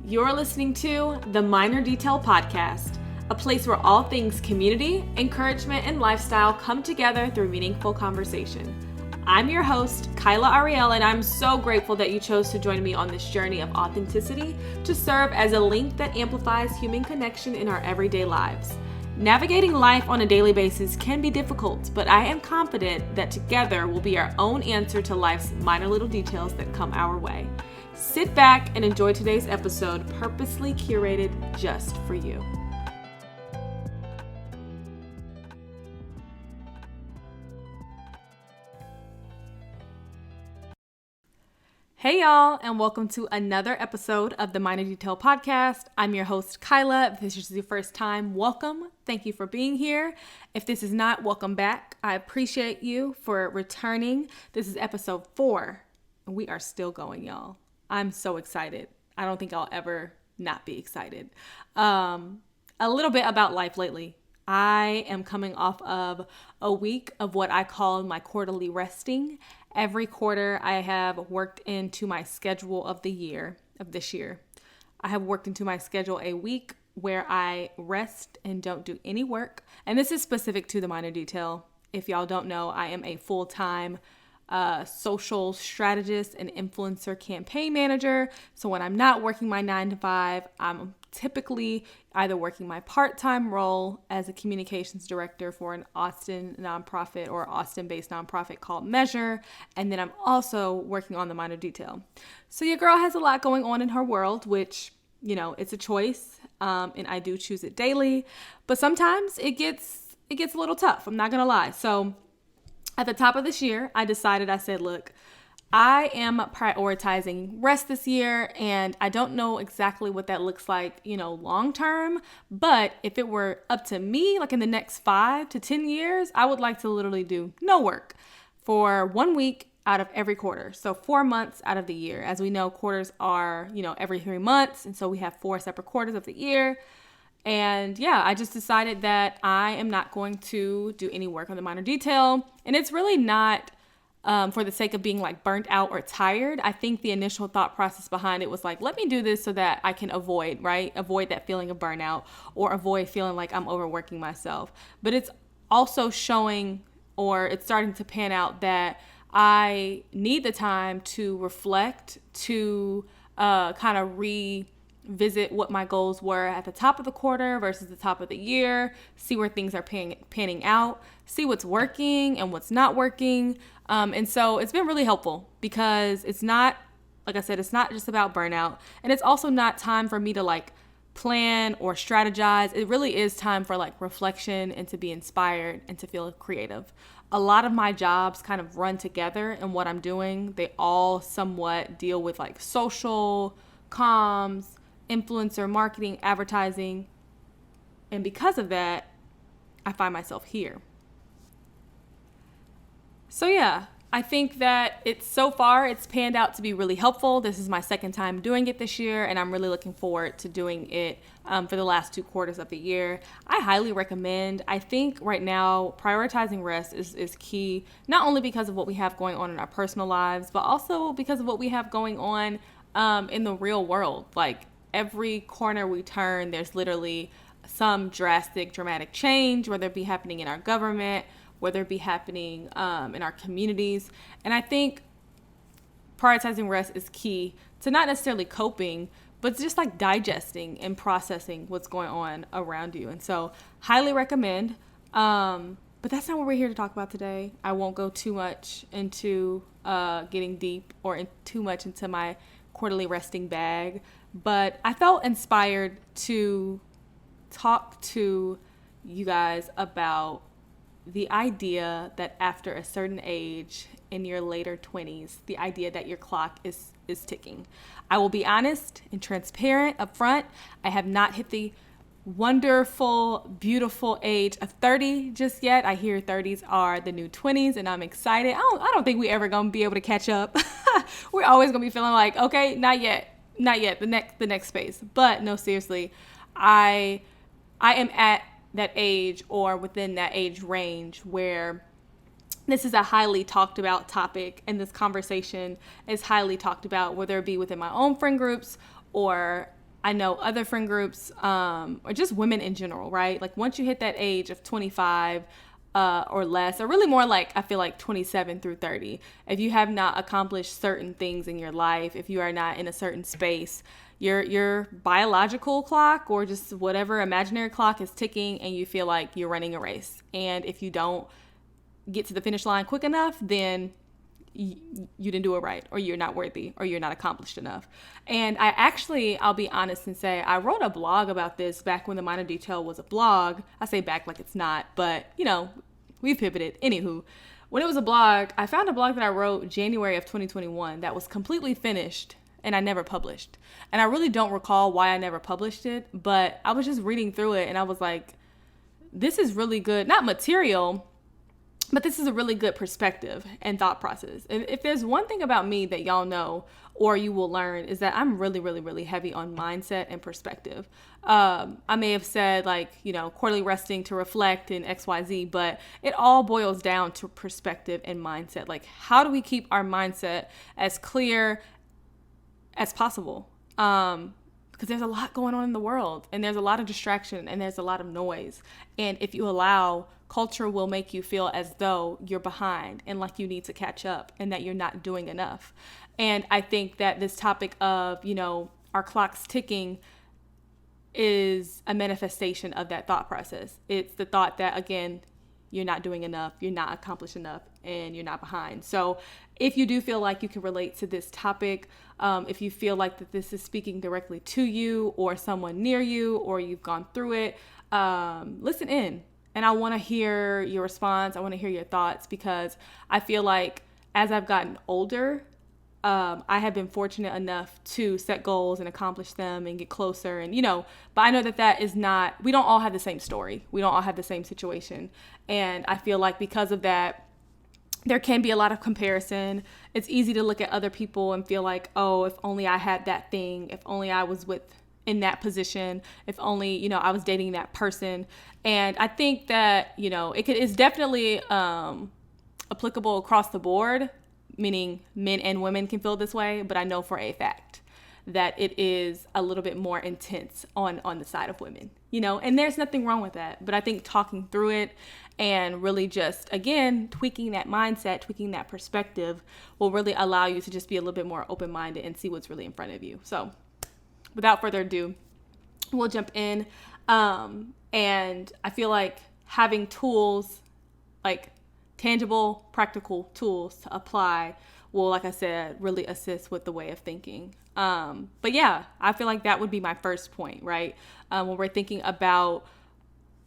You're listening to the Minor Detail Podcast, a place where all things community, encouragement, and lifestyle come together through meaningful conversation. I'm your host, Khaila Ariel, and I'm so grateful that you chose to join me on this journey of authenticity to serve as a link that amplifies human connection in our everyday lives. Navigating life on a daily basis can be difficult, but I am confident that together we'll be our own answer to life's minor little details that come our way. Sit back and enjoy today's episode, purposely curated just for you. Hey y'all, and welcome to another episode of the Minor Detail Podcast. I'm your host, Khaila. If this is your first time, welcome. Thank you for being here. If this is not, welcome back. I appreciate you for returning. This is episode 4, and we are still going, y'all. I'm so excited. I don't think I'll ever not be excited. A little bit about life lately. I am coming off of a week of what I call my quarterly resting. Every quarter I have worked into my schedule of this year. I have worked into my schedule a week where I rest and don't do any work. And this is specific to the Minor Detail. If y'all don't know, I am a full-time social strategist and influencer campaign manager. So when I'm not working my 9 to 5, I'm typically either working my part-time role as a communications director for an Austin nonprofit or Austin-based nonprofit called Measure. And then I'm also working on the Minor Detail. So your girl has a lot going on in her world, which, you know, it's a choice. And I do choose it daily, but sometimes it gets a little tough. I'm not going to lie. So at the top of this year, I said, look, I am prioritizing rest this year, and I don't know exactly what that looks like, long term, but if it were up to me, like in the next 5 to 10 years, I would like to literally do no work for 1 week out of every quarter. So 4 months out of the year. As we know, quarters are, every 3 months. And so we have 4 separate quarters of the year. And yeah, I just decided that I am not going to do any work on the Minor Detail. And it's really not for the sake of being like burnt out or tired. I think the initial thought process behind it was like, let me do this so that I can avoid that feeling of burnout or avoid feeling like I'm overworking myself. But it's also showing, or it's starting to pan out, that I need the time to reflect, to kind of revisit what my goals were at the top of the quarter versus the top of the year, see where things are panning out, see what's working and what's not working. And so it's been really helpful because it's not, like I said, it's not just about burnout, and it's also not time for me to like plan or strategize. It really is time for like reflection and to be inspired and to feel creative. A lot of my jobs kind of run together in what I'm doing. They all somewhat deal with like social, comms, influencer marketing, advertising. And because of that, I find myself here. So yeah, I think that it's panned out to be really helpful. This is my second time doing it this year, and I'm really looking forward to doing it for the last 2 quarters of the year. I highly recommend. I think right now prioritizing rest is key, not only because of what we have going on in our personal lives, but also because of what we have going on in the real world. Like every corner we turn, there's literally some dramatic change, whether it be happening in our government, whether it be happening in our communities. And I think prioritizing rest is key to not necessarily coping, but just like digesting and processing what's going on around you. And so highly recommend. But that's not what we're here to talk about today. I won't go too much into getting deep or too much into my quarterly resting bag. But I felt inspired to talk to you guys about the idea that after a certain age in your later 20s, the idea that your clock is ticking. I will be honest and transparent up front. I have not hit the wonderful, beautiful age of 30 just yet. I hear 30s are the new 20s, and I'm excited. I don't think we ever gonna be able to catch up. We're always gonna be feeling like, okay, not yet, the next phase. But no, seriously, I am at that age or within that age range where this is a highly talked about topic, and this conversation is highly talked about, whether it be within my own friend groups or I know other friend groups, or just women in general, right? Like once you hit that age of 25 or less, or really more like, I feel like 27 through 30, if you have not accomplished certain things in your life, if you are not in a certain space, your biological clock or just whatever imaginary clock is ticking, and you feel like you're running a race. And if you don't get to the finish line quick enough, then you didn't do it right, or you're not worthy, or you're not accomplished enough. And I'll be honest and say, I wrote a blog about this back when the Minor Detail was a blog. I say back like it's not, but we've pivoted. Anywho, when it was a blog, I found a blog that I wrote January of 2021 that was completely finished and I never published. And I really don't recall why I never published it, but I was just reading through it and I was like, this is really good, not material, but this is a really good perspective and thought process. And if there's one thing about me that y'all know, or you will learn, is that I'm really, really, really heavy on mindset and perspective. I may have said quarterly resting to reflect and XYZ, but it all boils down to perspective and mindset. Like, how do we keep our mindset as clear as possible? Because there's a lot going on in the world, and there's a lot of distraction, and there's a lot of noise. And if you allow, culture will make you feel as though you're behind and like you need to catch up and that you're not doing enough. And I think that this topic of, our clocks ticking is a manifestation of that thought process. It's the thought that, again, you're not doing enough, you're not accomplished enough, and you're not behind. So if you do feel like you can relate to this topic, if you feel like that this is speaking directly to you or someone near you, or you've gone through it, listen in. And I want to hear your response. I want to hear your thoughts, because I feel like as I've gotten older, I have been fortunate enough to set goals and accomplish them and get closer. And, but I know that is not, we don't all have the same story. We don't all have the same situation. And I feel like because of that, there can be a lot of comparison. It's easy to look at other people and feel like, oh, if only I had that thing, if only I was in that position, if only, I was dating that person. And I think that, it's definitely applicable across the board, meaning men and women can feel this way. But I know for a fact that it is a little bit more intense on the side of women, and there's nothing wrong with that. But I think talking through it and really just, again, tweaking that mindset, tweaking that perspective will really allow you to just be a little bit more open-minded and see what's really in front of you. So without further ado, we'll jump in. And I feel like having tools, like tangible, practical tools to apply will, like I said, really assist with the way of thinking. But yeah, I feel like that would be my first point, right? When we're thinking about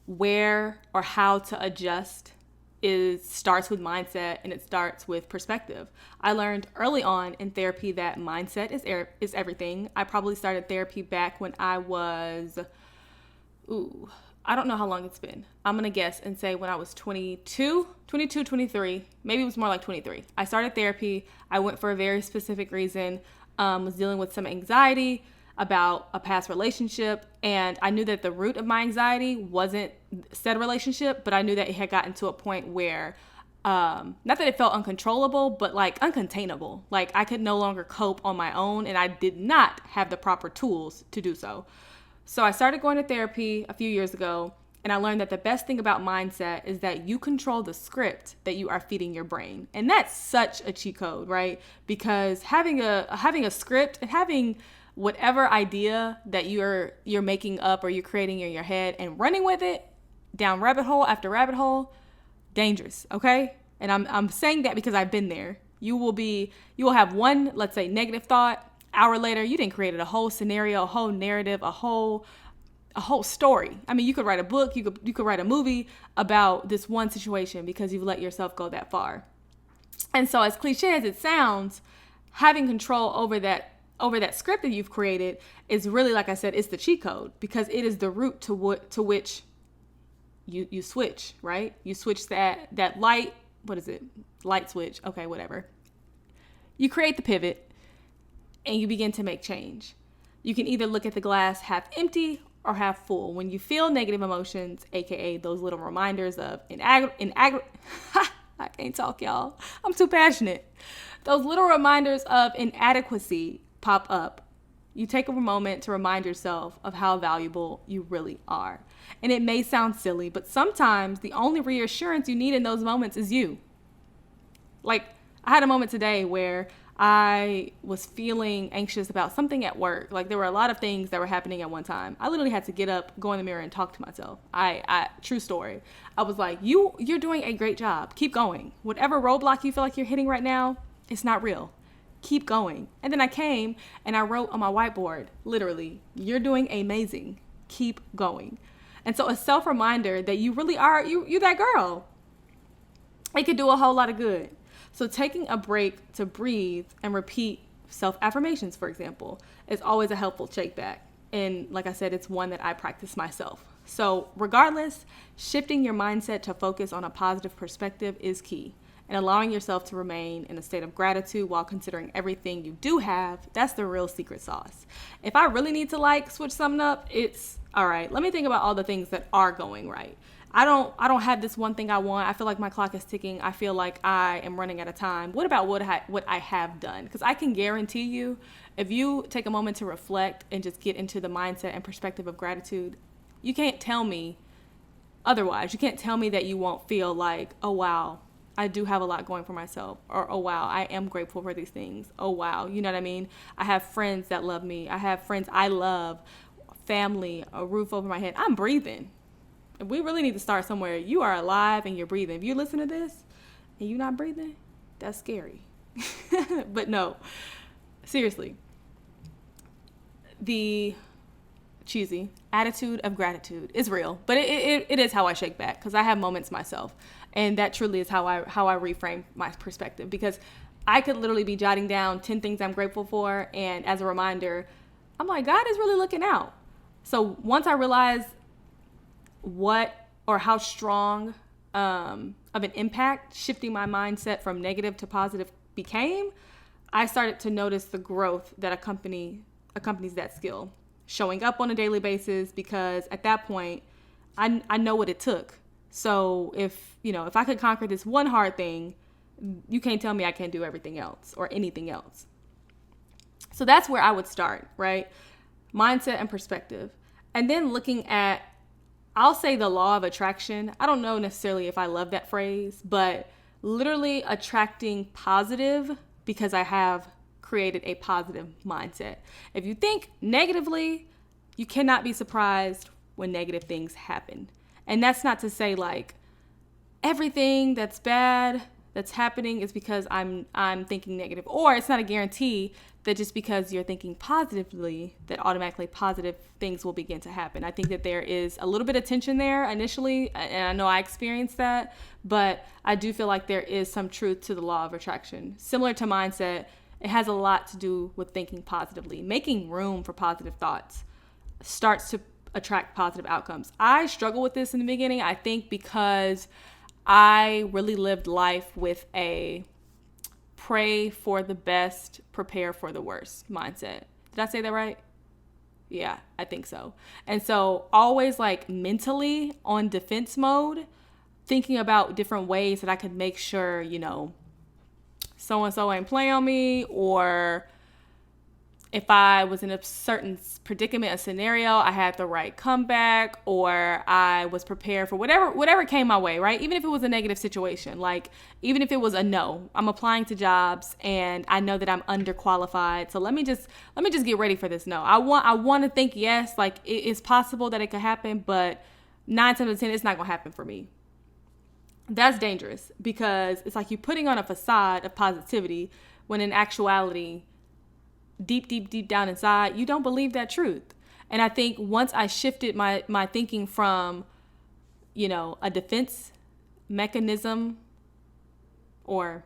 where or how to adjust, it starts with mindset and it starts with perspective. I learned early on in therapy that mindset is everything. I probably started therapy back when I was, I don't know how long it's been. I'm going to guess and say when I was 22, 23, maybe it was more like 23. I started therapy. I went for a very specific reason, was dealing with some anxiety about a past relationship. And I knew that the root of my anxiety wasn't said relationship, but I knew that it had gotten to a point where, not that it felt uncontrollable, but like uncontainable. Like I could no longer cope on my own, and I did not have the proper tools to do so. So I started going to therapy a few years ago, and I learned that the best thing about mindset is that you control the script that you are feeding your brain. And that's such a cheat code, right? Because having a script and having whatever idea that you're making up or you're creating in your head and running with it down rabbit hole after rabbit hole, dangerous, okay? And I'm saying that because I've been there. You will have one, let's say, negative thought. Hour later, you didn't create a whole scenario, a whole narrative, a whole story. I mean, you could write a book, you could write a movie about this one situation because you've let yourself go that far. And so as cliche as it sounds, having control over that script that you've created is really, like I said, it's the cheat code, because it is the root to which you switch, right? You switch that light, what is it? Light switch. Okay, whatever. You create the pivot and you begin to make change. You can either look at the glass half empty or half full. When you feel negative emotions, aka those little reminders of I can't talk, y'all. I'm too passionate. Those little reminders of inadequacy pop up. You take a moment to remind yourself of how valuable you really are. And it may sound silly, but sometimes the only reassurance you need in those moments is you. Like, I had a moment today where I was feeling anxious about something at work. Like, there were a lot of things that were happening at one time. I literally had to get up, go in the mirror, and talk to myself. True story. I was like, you're doing a great job. Keep going. Whatever roadblock you feel like you're hitting right now, it's not real. Keep going. And then I came and I wrote on my whiteboard, literally, you're doing amazing. Keep going. And so a self-reminder that you really are, you're that girl. It could do a whole lot of good. So taking a break to breathe and repeat self-affirmations, for example, is always a helpful shake back. And like I said, it's one that I practice myself. So regardless, shifting your mindset to focus on a positive perspective is key. And allowing yourself to remain in a state of gratitude while considering everything you do have, that's the real secret sauce. If I really need to switch something up, it's all right, let me think about all the things that are going right. I don't have this one thing I want. I feel like my clock is ticking. I feel like I am running out of time. What about what I have done? Because I can guarantee you, if you take a moment to reflect and just get into the mindset and perspective of gratitude, you can't tell me otherwise. You can't tell me that you won't feel like, oh, wow, I do have a lot going for myself. Or, oh, wow, I am grateful for these things. Oh, wow. You know what I mean? I have friends that love me. I have friends I love, family, a roof over my head. I'm breathing. We really need to start somewhere. You are alive and you're breathing. If you listen to this and you're not breathing, that's scary. But no, seriously, the cheesy attitude of gratitude is real, but it is how I shake back, because I have moments myself, and that truly is how I reframe my perspective, because I could literally be jotting down 10 things I'm grateful for, and as a reminder, I'm like, God is really looking out. So once I realize what or how strong of an impact shifting my mindset from negative to positive became, I started to notice the growth that accompanies that skill, showing up on a daily basis, because at that point I know what it took. So if I could conquer this one hard thing, you can't tell me I can't do everything else or anything else. So that's where I would start, right? Mindset and perspective. And then looking at, I'll say, the law of attraction. I don't know necessarily if I love that phrase, but literally attracting positive because I have created a positive mindset. If you think negatively, you cannot be surprised when negative things happen. And that's not to say like everything that's bad that's happening is because I'm thinking negative, or it's not a guarantee that just because you're thinking positively that automatically positive things will begin to happen. I think that there is a little bit of tension there initially, and I know I experienced that, but I do feel like there is some truth to the law of attraction. Similar to mindset, it has a lot to do with thinking positively. Making room for positive thoughts starts to attract positive outcomes. I struggle with this in the beginning, I think, because I really lived life with a pray for the best, prepare for the worst mindset. Did I say that right? Yeah, I think so. And so always like mentally on defense mode, thinking about different ways that I could make sure, so-and-so ain't play on me, or if I was in a certain predicament, a scenario, I had the right comeback, or I was prepared for whatever came my way, right? Even if it was a negative situation, like even if it was a no, I'm applying to jobs and I know that I'm underqualified. So let me just get ready for this no. I want to think yes, like it's possible that it could happen, but 9 times out of 10, it's not going to happen for me. That's dangerous, because it's like you're putting on a facade of positivity when in actuality, deep down inside, you don't believe that truth. And I think once I shifted my thinking from, a defense mechanism, or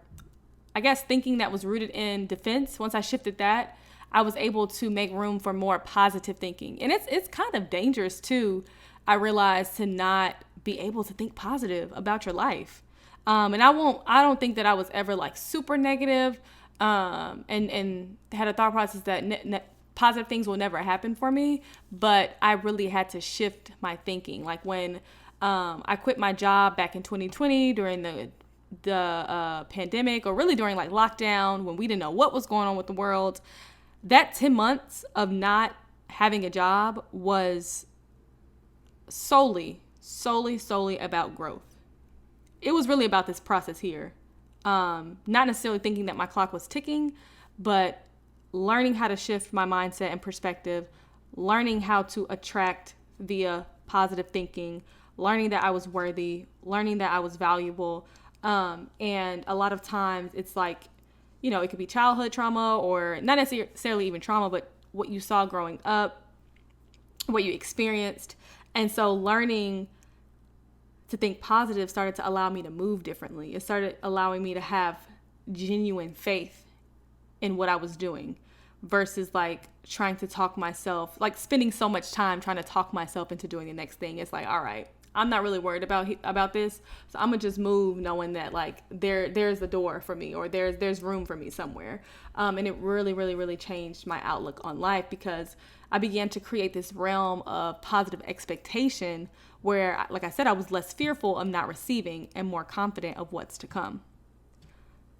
I guess thinking that was rooted in defense, once I shifted that, I was able to make room for more positive thinking. And it's kind of dangerous too, I realized, to not be able to think positive about your life. And I don't think that I was ever like super negative, and had a thought process that positive things will never happen for me. But I really had to shift my thinking. Like when I quit my job back in 2020 during the pandemic, or really during like lockdown, when we didn't know what was going on with the world, that 10 months of not having a job was solely about growth. It was really about this process here. Not necessarily thinking that my clock was ticking, but learning how to shift my mindset and perspective, learning how to attract via positive thinking, learning that I was worthy, learning that I was valuable. And a lot of times it's like, it could be childhood trauma, or not necessarily even trauma, but what you saw growing up, what you experienced. And so learning to think positive started to allow me to move differently. It started allowing me to have genuine faith in what I was doing versus like trying to talk myself, like spending so much time trying to talk myself into doing the next thing. It's like, all right, I'm not really worried about this, so I'm gonna just move knowing that like there's a door for me, or there's room for me somewhere. And it really changed my outlook on life, because I began to create this realm of positive expectation where, like I said, I was less fearful of not receiving and more confident of what's to come.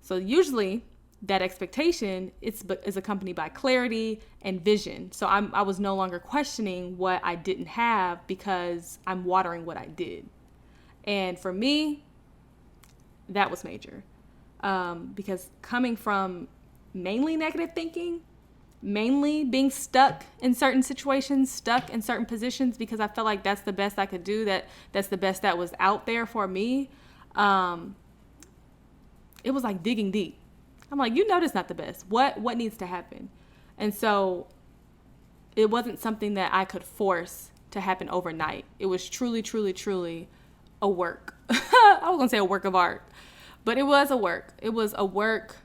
So usually that expectation is accompanied by clarity and vision. So I was no longer questioning what I didn't have, because I'm watering what I did. And for me, that was major. Because coming from mainly negative thinking, mainly being stuck in certain situations, stuck in certain positions, because I felt like that's the best I could do, that's the best that was out there for me. It was like digging deep. I'm like, that's not the best. What needs to happen? And so it wasn't something that I could force to happen overnight. It was truly a work. I was going to say a work of art, but it was a work. It was a work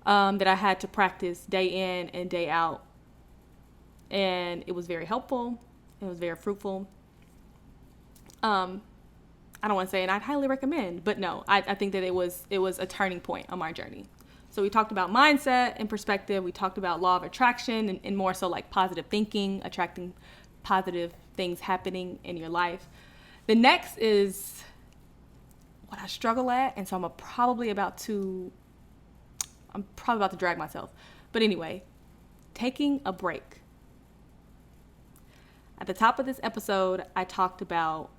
that I had to practice day in and day out. And it was very helpful. It was very fruitful. I don't want to say, and I'd highly recommend, but no, I think that it was a turning point on my journey. So we talked about mindset and perspective. We talked about law of attraction, and more so like positive thinking, attracting positive things happening in your life. The next is what I struggle at. And so I'm probably about to drag myself. But anyway, taking a break. At the top of this episode, I talked about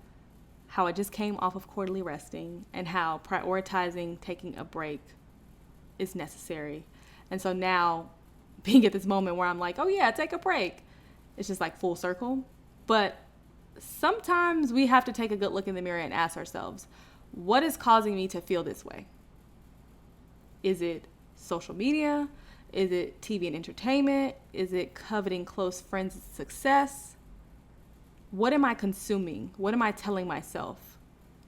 how I just came off of quarterly resting and how prioritizing taking a break is necessary. And so now, being at this moment where I'm like, oh yeah, take a break, it's just like full circle. But sometimes we have to take a good look in the mirror and ask ourselves, what is causing me to feel this way? Is it social media? Is it TV and entertainment? Is it coveting close friends' success? What am I consuming? What am I telling myself?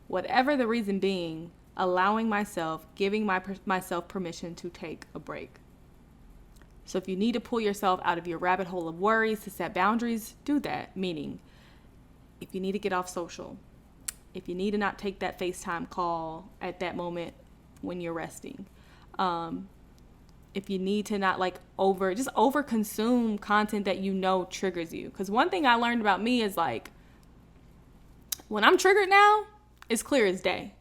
Whatever the reason being, allowing myself, giving myself permission to take a break. So if you need to pull yourself out of your rabbit hole of worries to set boundaries, do that. Meaning, if you need to get off social, if you need to not take that FaceTime call at that moment when you're resting, if you need to not over consume content that triggers you. Because one thing I learned about me is like, when I'm triggered now, it's clear as day.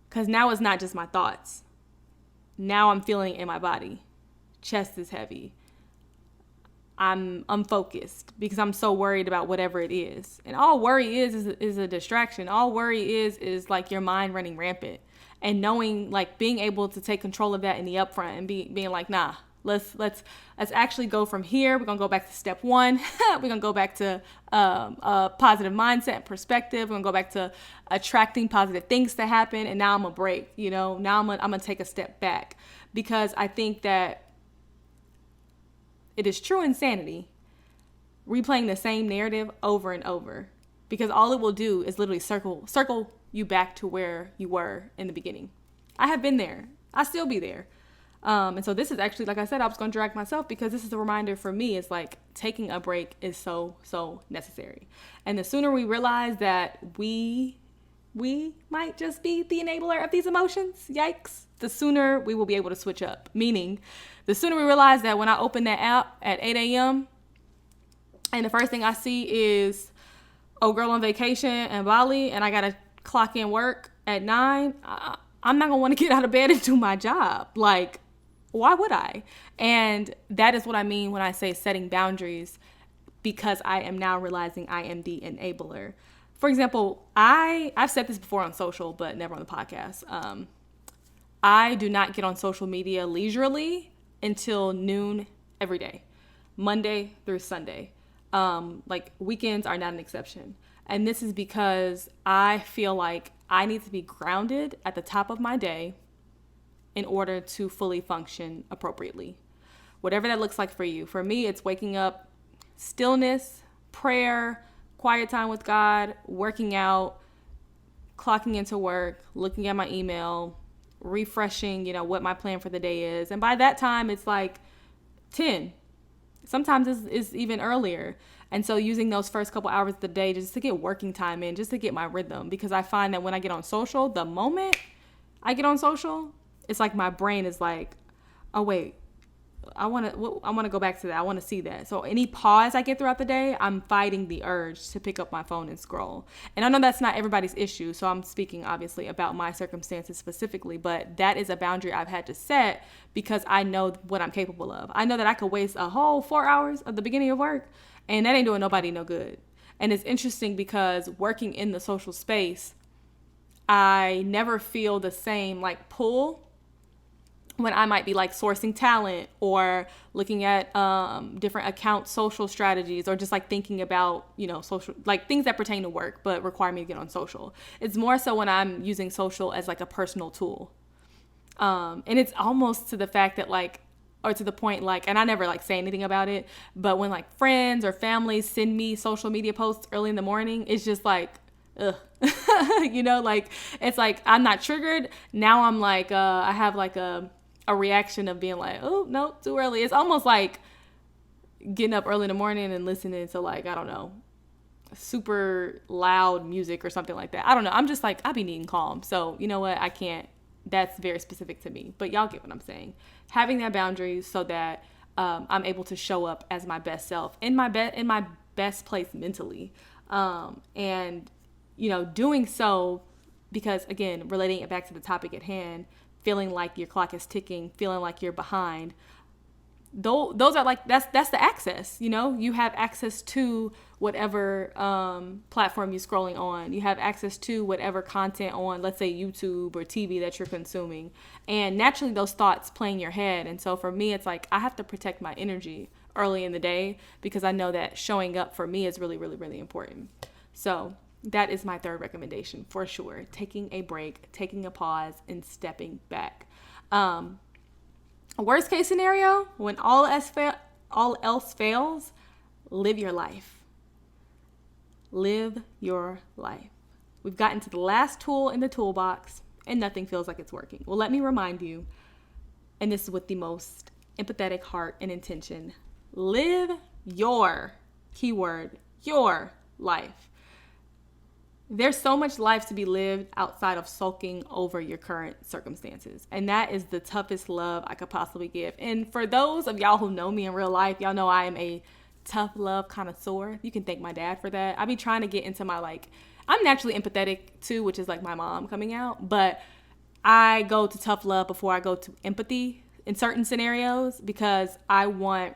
Because now it's not just my thoughts. Now I'm feeling it in my body. Chest is heavy. I'm unfocused because I'm so worried about whatever it is. And all worry is a distraction. All worry is like your mind running rampant. And knowing, like, being able to take control of that in the upfront and being like, nah, let's actually go from here. We're going to go back to step one. We're going to go back to a positive mindset and perspective. We're going to go back to attracting positive things to happen. And now I'm going to break, now I'm going to take a step back, because I think that it is true insanity replaying the same narrative over and over, because all it will do is literally circle you back to where you were in the beginning. I have been there. I still be there. And so this is actually, like I said, I was going to drag myself, because this is a reminder for me. It's like taking a break is so necessary. And the sooner we realize that we might just be the enabler of these emotions, yikes, the sooner we will be able to switch up. Meaning, the sooner we realize that when I open that app at 8 a.m. and the first thing I see is, oh, girl on vacation in Bali, and I got to clock in work at 9, I'm not going to want to get out of bed and do my job. Like, Why would I? And that is what I mean when I say setting boundaries, because I am now realizing I am the enabler. For example, I've said this before on social, but never on the podcast. I do not get on social media leisurely until noon every day, Monday through Sunday. Like weekends are not an exception. And this is because I feel like I need to be grounded at the top of my day in order to fully function appropriately. Whatever that looks like for you. For me, it's waking up, stillness, prayer, quiet time with God, working out, clocking into work, looking at my email, refreshing, what my plan for the day is. And by that time, it's like 10. Sometimes it's even earlier. And so using those first couple hours of the day just to get working time in, just to get my rhythm. Because I find that when I get on social, the moment I get on social, it's like my brain is like, oh, wait, I want to go back to that. I want to see that. So any pause I get throughout the day, I'm fighting the urge to pick up my phone and scroll. And I know that's not everybody's issue. So I'm speaking obviously about my circumstances specifically, but that is a boundary I've had to set because I know what I'm capable of. I know that I could waste a whole 4 hours at the beginning of work and that ain't doing nobody no good. And it's interesting because working in the social space, I never feel the same like pull when I might be like sourcing talent or looking at different account social strategies or just like thinking about, social, like things that pertain to work, but require me to get on social. It's more so when I'm using social as like a personal tool. And it's almost to the fact that like, or to the point like, and I never like say anything about it, but when like friends or families send me social media posts early in the morning, it's just like, ugh. Like it's like I'm not triggered. Now I'm like, I have like a reaction of being like, oh, no, too early. It's almost like getting up early in the morning and listening to like, I don't know, super loud music or something like that. I don't know. I'm just like, I be needing calm. So you know what? I can't. That's very specific to me. But y'all get what I'm saying. Having that boundary so that I'm able to show up as my best self in my best place mentally. And doing so because, again, relating it back to the topic at hand, feeling like your clock is ticking, feeling like you're behind. Those are like, that's the access, you have access to whatever platform you're scrolling on. You have access to whatever content on, let's say YouTube or TV that you're consuming. And naturally those thoughts play in your head. And so for me, it's like, I have to protect my energy early in the day because I know that showing up for me is really, really, really important. So that is my third recommendation for sure. Taking a break, taking a pause, and stepping back. Worst case scenario, when all else fails, live your life. Live your life. We've gotten to the last tool in the toolbox, and nothing feels like it's working. Well, let me remind you, and this is with the most empathetic heart and intention, live your, keyword, your life. There's so much life to be lived outside of sulking over your current circumstances. And that is the toughest love I could possibly give. And for those of y'all who know me in real life, y'all know I am a tough love connoisseur. You can thank my dad for that. I be trying to get into my I'm naturally empathetic too, which is like my mom coming out. But I go to tough love before I go to empathy in certain scenarios because I want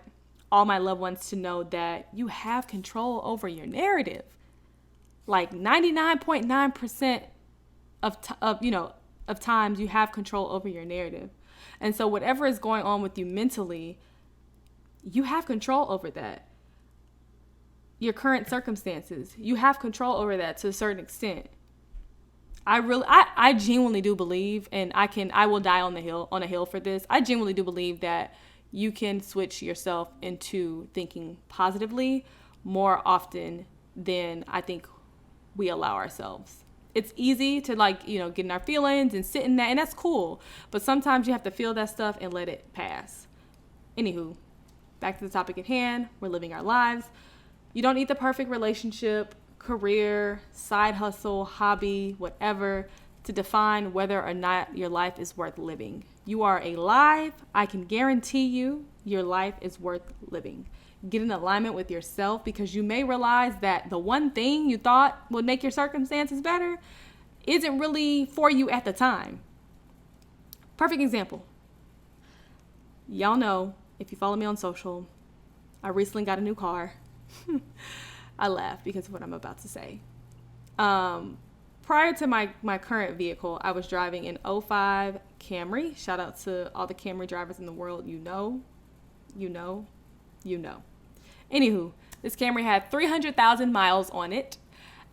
all my loved ones to know that you have control over your narrative. Like 99.9% of times you have control over your narrative. And so whatever is going on with you mentally, you have control over that. Your current circumstances, you have control over that to a certain extent. I genuinely do believe, and I will die on a hill for this. I genuinely do believe that you can switch yourself into thinking positively more often than I think we allow ourselves. It's easy to get in our feelings and sit in that, and that's cool. But sometimes you have to feel that stuff and let it pass. Anywho, back to the topic at hand. We're living our lives. You don't need the perfect relationship, career, side hustle, hobby, whatever, to define whether or not your life is worth living. You are alive. I can guarantee you your life is worth living. Get in alignment with yourself because you may realize that the one thing you thought would make your circumstances better isn't really for you at the time. Perfect example. Y'all know, if you follow me on social, I recently got a new car. I laugh because of what I'm about to say. Prior to my current vehicle, I was driving an '05 Camry. Shout out to all the Camry drivers in the world. You know. Anywho, this Camry had 300,000 miles on it,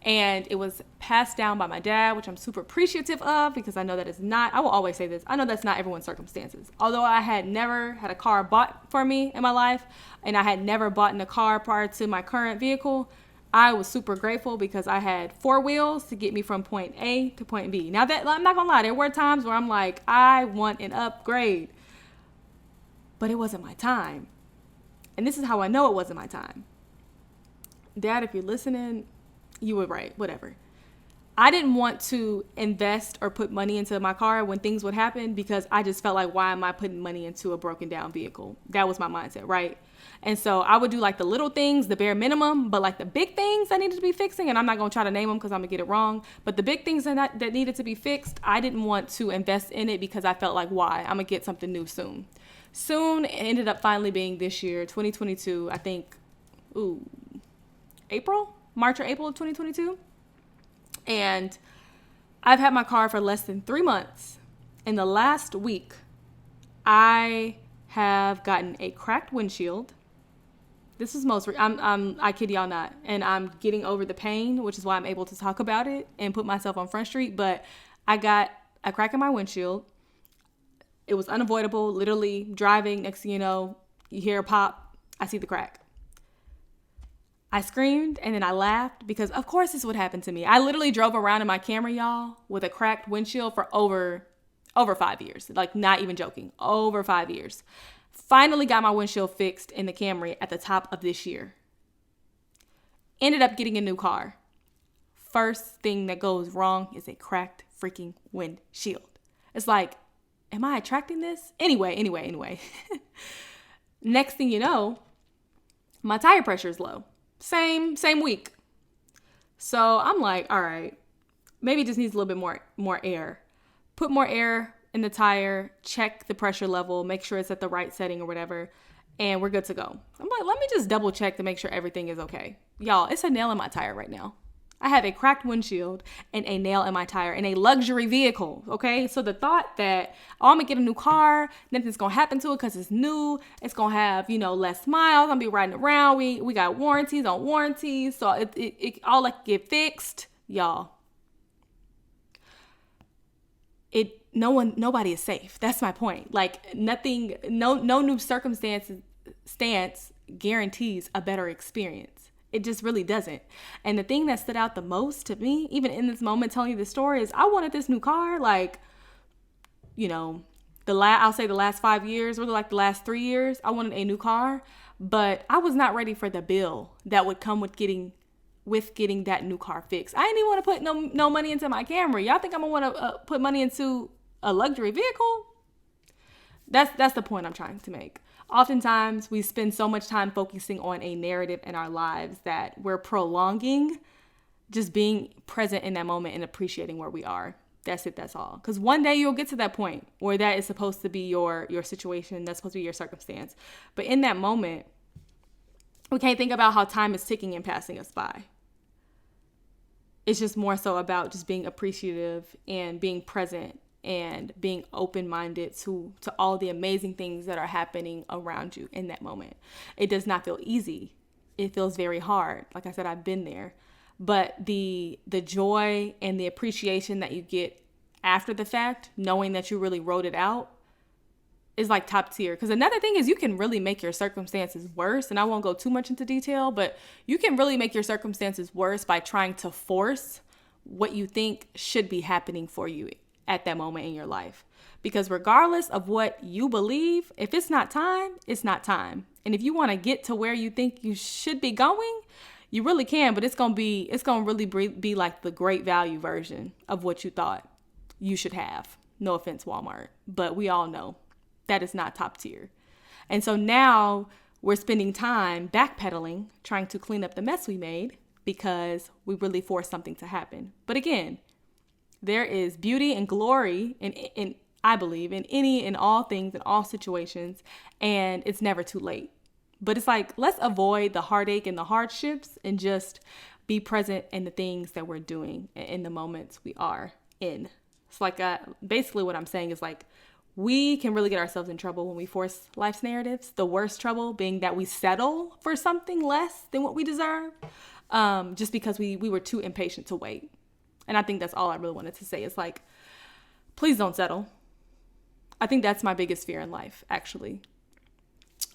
and it was passed down by my dad, which I'm super appreciative of, because I know that is not, I will always say this, I know that's not everyone's circumstances. Although I had never had a car bought for me in my life, and I had never bought in a car prior to my current vehicle, I was super grateful because I had 4 wheels to get me from point A to point B. Now, that, I'm not gonna lie, there were times where I'm like, I want an upgrade, but it wasn't my time. And this is how I know it wasn't my time. Dad, if you're listening, you were right, whatever. I didn't want to invest or put money into my car when things would happen, because I just felt like, why am I putting money into a broken down vehicle? That was my mindset, right? And so I would do like the little things, the bare minimum, but like the big things that needed to be fixing, and I'm not going to try to name them because I'm going to get it wrong, but the big things that needed to be fixed, I didn't want to invest in it because I felt like, why? I'm going to get something new soon. Soon, it ended up finally being this year, 2022, I think, March or April of 2022. And I've had my car for less than 3 months. In the last week, I have gotten a cracked windshield. This is I kid y'all not. And I'm getting over the pain, which is why I'm able to talk about it and put myself on Front Street. But I got a crack in my windshield. It was unavoidable, literally driving. Next thing you know, you hear a pop, I see the crack. I screamed and then I laughed because of course this would happen to me. I literally drove around in my Camry, y'all, with a cracked windshield for over 5 years. Like, not even joking, over 5 years. Finally got my windshield fixed in the Camry at the top of this year. Ended up getting a new car. First thing that goes wrong is a cracked freaking windshield. It's like, am I attracting this? Anyway. Next thing you know, my tire pressure is low. Same week. So I'm like, all right, maybe it just needs a little bit more air. Put more air in the tire, check the pressure level, make sure it's at the right setting or whatever, and we're good to go. I'm like, let me just double check to make sure everything is okay. Y'all, it's a nail in my tire right now. I have a cracked windshield and a nail in my tire in a luxury vehicle, okay? So the thought that, I'm going to get a new car, nothing's going to happen to it because it's new, it's going to have, less miles, I'm going to be riding around, we got warranties on warranties, so it all like get fixed, y'all. Nobody is safe. That's my point. Like, nothing, no new stance guarantees a better experience. It just really doesn't. And the thing that stood out the most to me, even in this moment telling you the story, is I wanted this new car, like, I'll say the last 5 years, really like the last 3 years, I wanted a new car, but I was not ready for the bill that would come with getting that new car fixed. I didn't even want to put no money into my Camry. Y'all think I'm gonna want to put money into a luxury vehicle? That's the point I'm trying to make. Oftentimes, we spend so much time focusing on a narrative in our lives that we're prolonging just being present in that moment and appreciating where we are. That's it. That's all. Because one day you'll get to that point where that is supposed to be your situation. That's supposed to be your circumstance. But in that moment, we can't think about how time is ticking and passing us by. It's just more so about just being appreciative and being present and being open-minded to all the amazing things that are happening around you in that moment. It does not feel easy. It feels very hard. Like I said, I've been there. But the joy and the appreciation that you get after the fact, knowing that you really wrote it out, is like top tier. Because another thing is, you can really make your circumstances worse. And I won't go too much into detail, but you can really make your circumstances worse by trying to force what you think should be happening for you at that moment in your life. Because regardless of what you believe, if it's not time, it's not time. And if you want to get to where you think you should be going, you really can, but it's going to really be like the great value version of what you thought you should have. No offense, Walmart, but we all know that is not top tier. And so now we're spending time backpedaling, trying to clean up the mess we made because we really forced something to happen. But again, there is beauty and glory in I believe, in all things, in all situations, and it's never too late. But it's like, let's avoid the heartache and the hardships and just be present in the things that we're doing in the moments we are in. It's like, basically what I'm saying is like, we can really get ourselves in trouble when we force life's narratives. The worst trouble being that we settle for something less than what we deserve, just because we were too impatient to wait. And I think that's all I really wanted to say. Is like, please don't settle. I think that's my biggest fear in life, actually.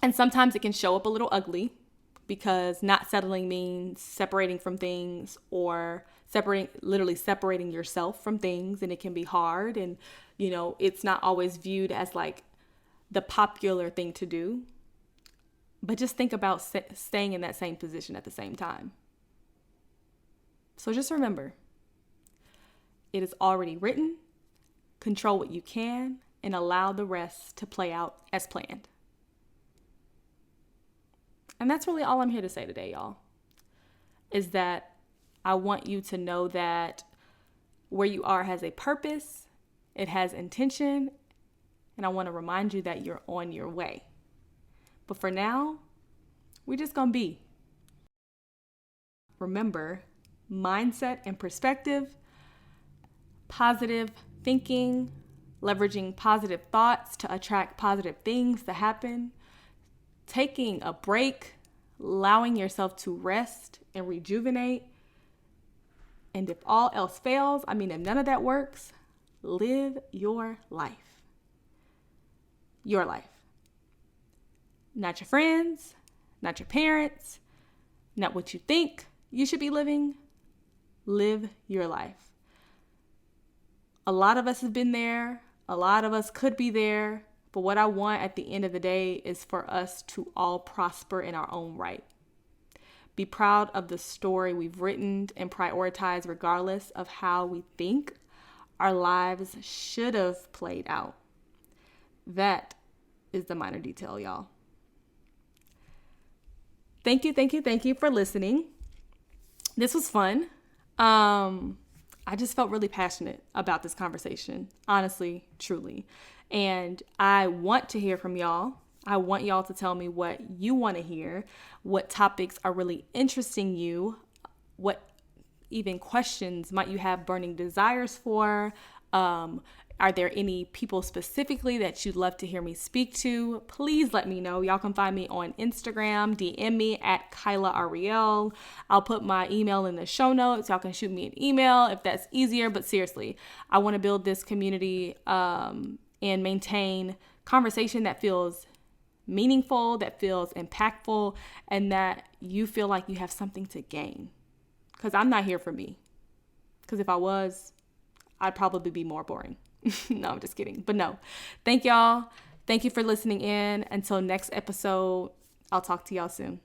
And sometimes it can show up a little ugly, because not settling means separating from things, or literally separating yourself from things. And it can be hard. And, it's not always viewed as like the popular thing to do. But just think about staying in that same position at the same time. So just remember, it is already written. Control what you can and allow the rest to play out as planned. And that's really all I'm here to say today, y'all, is that I want you to know that where you are has a purpose, it has intention, and I want to remind you that you're on your way. But for now, we're just going to be. Remember, mindset and perspective, positive thinking, leveraging positive thoughts to attract positive things to happen, taking a break, allowing yourself to rest and rejuvenate. And if all else fails, if none of that works, live your life. Your life. Not your friends, not your parents, not what you think you should be living. Live your life. A lot of us have been there. A lot of us could be there. But what I want at the end of the day is for us to all prosper in our own right. Be proud of the story we've written and prioritize regardless of how we think our lives should have played out. That is the minor detail, y'all. Thank you for listening. This was fun. I just felt really passionate about this conversation, honestly, truly. And I want to hear from y'all. I want y'all to tell me what you want to hear, what topics are really interesting you, what even questions might you have burning desires for. Are there any people specifically that you'd love to hear me speak to? Please let me know. Y'all can find me on Instagram, DM me at Khaila Ariel. I'll put my email in the show notes. Y'all can shoot me an email if that's easier. But seriously, I want to build this community and maintain conversation that feels meaningful, that feels impactful, and that you feel like you have something to gain. Because I'm not here for me. Because if I was, I'd probably be more boring. No, I'm just kidding. But no, thank y'all. Thank you for listening in. Until next episode, I'll talk to y'all soon.